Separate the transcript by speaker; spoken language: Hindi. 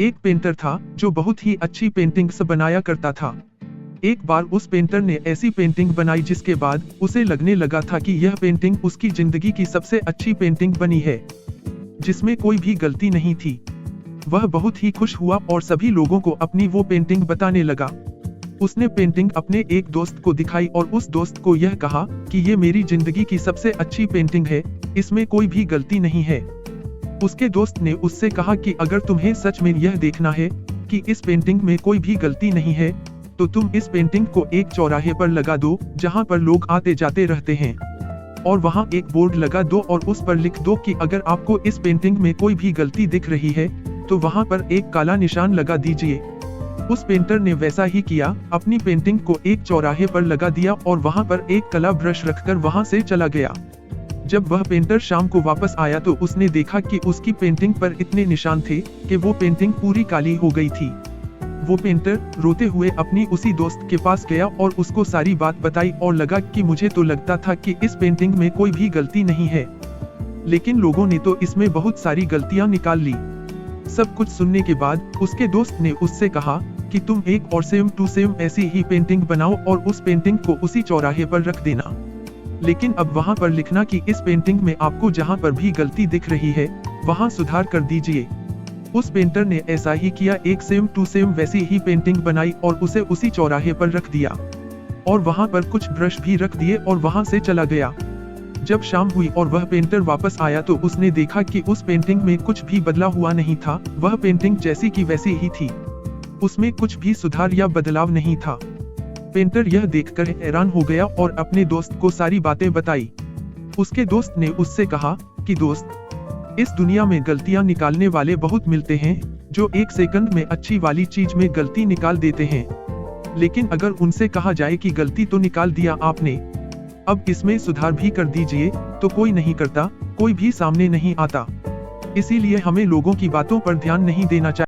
Speaker 1: एक पेंटर था जो बहुत ही अच्छी पेंटिंग्स बनाया करता था। एक बार उस पेंटर ने ऐसी पेंटिंग बनाई जिसके बाद उसे लगने लगा था कि यह पेंटिंग उसकी जिंदगी की सबसे अच्छी पेंटिंग बनी है, जिसमें कोई भी गलती नहीं थी। वह बहुत ही खुश हुआ और सभी लोगों को अपनी वो पेंटिंग बताने लगा। उसने पेंटिंग अपने एक दोस्त को दिखाई और उस दोस्त को यह कहा कि ये मेरी जिंदगी की सबसे अच्छी पेंटिंग है, इसमें कोई भी गलती नहीं है। उसके दोस्त ने उससे कहा कि अगर तुम्हें सच में यह देखना है कि इस पेंटिंग में कोई भी गलती नहीं है, तो तुम इस पेंटिंग को एक चौराहे पर लगा दो जहां पर लोग आते जाते रहते हैं, और वहां एक बोर्ड लगा दो और उस पर लिख दो कि अगर आपको इस पेंटिंग में कोई भी गलती दिख रही है तो वहां पर एक काला निशान लगा दीजिए। उस पेंटर ने वैसा ही किया, अपनी पेंटिंग को एक चौराहे पर लगा दिया और वहां पर एक कला ब्रश रखकर वहां से चला गया। जब वह पेंटर शाम को वापस आया तो उसने देखा कि उसकी पेंटिंग पर इतने निशान थे कि वो पेंटिंग पूरी काली हो गई थी। वो पेंटर रोते हुए अपनी उसी दोस्त के पास गया और उसको सारी बात बताई और लगा कि मुझे तो लगता था कि इस पेंटिंग में कोई भी गलती नहीं है, लेकिन लोगों ने तो इसमें बहुत सारी गलतियां निकाल ली। सब कुछ सुनने के बाद उसके दोस्त ने उससे कहा कि तुम एक और सेम टू सेम ऐसी ही पेंटिंग बनाओ और उस पेंटिंग को उसी चौराहे पर रख देना, लेकिन अब वहां पर लिखना कि इस पेंटिंग में आपको जहां पर भी गलती दिख रही है वहां सुधार कर दीजिए। उस पेंटर ने ऐसा ही किया, एक सेम टू सेम वैसी ही पेंटिंग बनाई और उसे उसी चौराहे पर रख दिया और वहां पर कुछ ब्रश भी रख दिए और वहां से चला गया। जब शाम हुई और वह पेंटर वापस आया तो उसने देखा कि उस पेंटिंग में कुछ भी बदला हुआ नहीं था, वह पेंटिंग जैसी की वैसी ही थी, उसमें कुछ भी सुधार या बदलाव नहीं था। पेंटर यह देखकर हैरान हो गया और अपने दोस्त को सारी बातें बताई। उसके दोस्त ने उससे कहा कि दोस्त, इस दुनिया में गलतियां निकालने वाले बहुत मिलते हैं जो एक सेकंड में अच्छी वाली चीज में गलती निकाल देते हैं, लेकिन अगर उनसे कहा जाए कि गलती तो निकाल दिया आपने, अब इसमें सुधार भी कर दीजिए, तो कोई नहीं करता, कोई भी सामने नहीं आता। इसीलिए हमें लोगों की बातों पर ध्यान नहीं देना चाहिए।